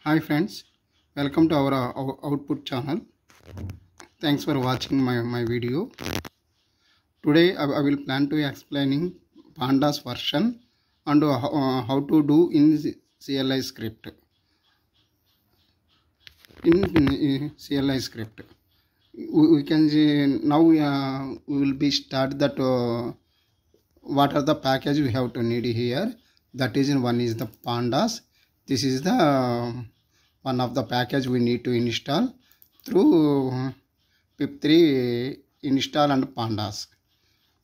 Hi friends, welcome to our output channel. Thanks for watching my video. Today I will plan to explaining pandas version and how to do in CLI script. In CLI script, we can see now we will be start that what are the package we have to need here. That is one is the pandas. This is the one of the package we need to install through pip3 install and pandas.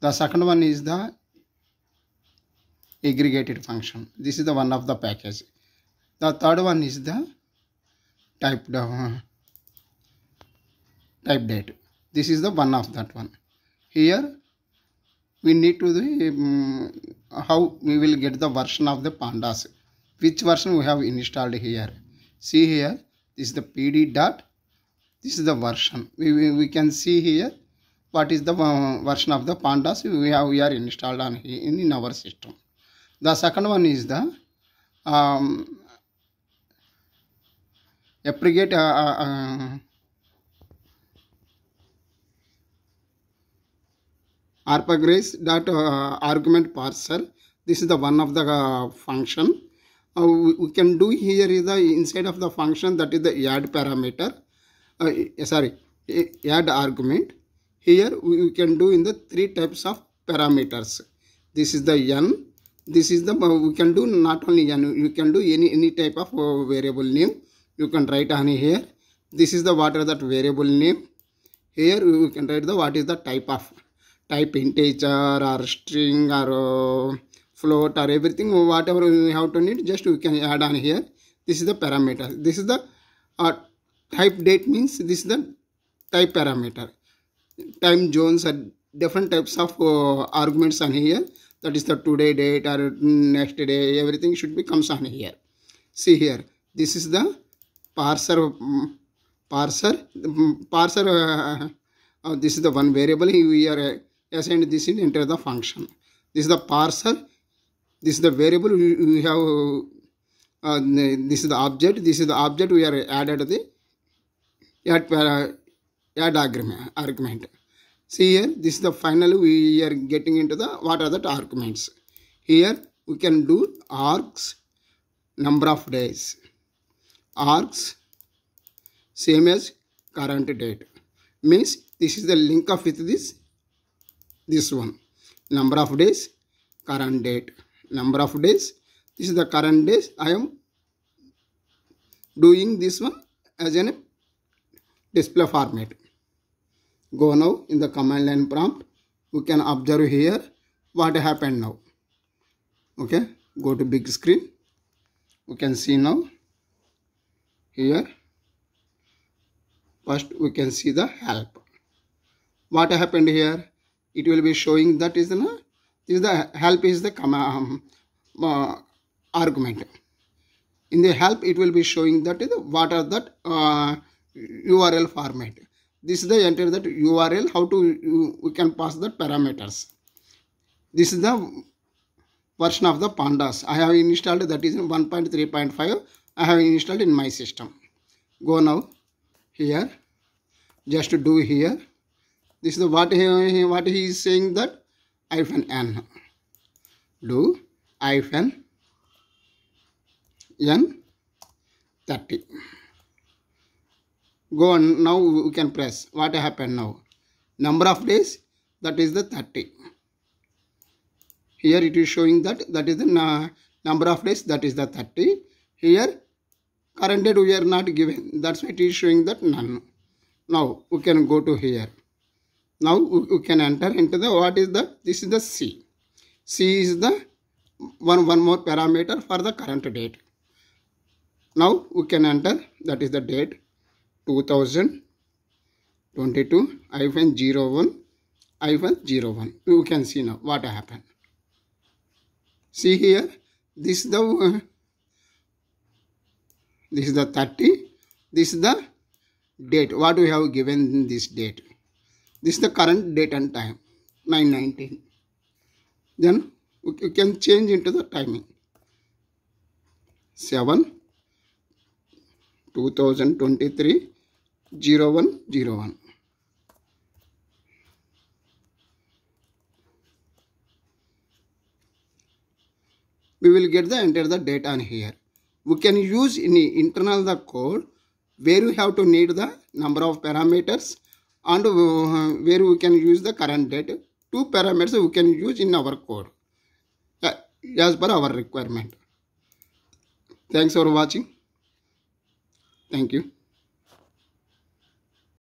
The second one is the aggregated function. This is the one of the package. The third one is the type date. This is the one of that one. Here we need to do how we will get the version of the pandas. Which version we have installed here. See here, this is the pd dot. This is the version. We can see here what is the version of the pandas we are installed on in our system. The second one is the aggregate argument parser. This is the one of the function. We can do here is the inside of the function, that is the add parameter. Add argument. Here we can do in the three types of parameters. This is the n. This is the we can do not only n. You can do any type of variable name. You can write on here. This is the what are that variable name. Here we can write the what is the type integer or string or float or everything, whatever we have to need, just we can add on here. This is the parameter. This is the type date, means this is the type parameter. Time zones are different types of arguments on here. That is the today date or next day, everything should be comes on here. See here, this is the parser. This is the one variable we are assigned this in enter the function. This is the parser. This is the variable we have. This is the object. This is the object we are added the add argument. See here, this is the finally we are getting into the what are the arguments. Here we can do args number of days. Args same as current date, means this is the link of with this one. Number of days, current date. Number of days, this is the current days. I am doing this one as a display format. Go now in the command line prompt. We can observe here what happened now. Okay, go to big screen. We can see now here. First we can see the help. What happened here? It will be showing that is the help is the argument. In the help it will be showing that is what are that URL format. This is the enter that URL, how to we can pass the parameters. This is the version of the pandas I have installed, that is in 1.3.5 I have installed in my system. Go now here, just to do here. This is the what he is saying, that -n. Do -n 30. Go on, now we can press. What happened now? Number of days, that is the 30. Here it is showing that is the number of days, that is the 30. Here current date we are not given, that's why it is showing that none. Now we can go to here. Now we can enter into the what is that? This is the C. C is the one more parameter for the current date. Now we can enter, that is the date 2022-01-01. You can see now what happened. See here, this is the 30. This is the date. What we have given in this date. This is the current date and time, 9/19. Then we can change into the timing. 7 2023 0101. We will get the enter the data on here. We can use in the internal the code where we have to need the number of parameters and where we can use the current date. Two parameters we can use in our code as per our requirement. Thanks for watching. Thank you.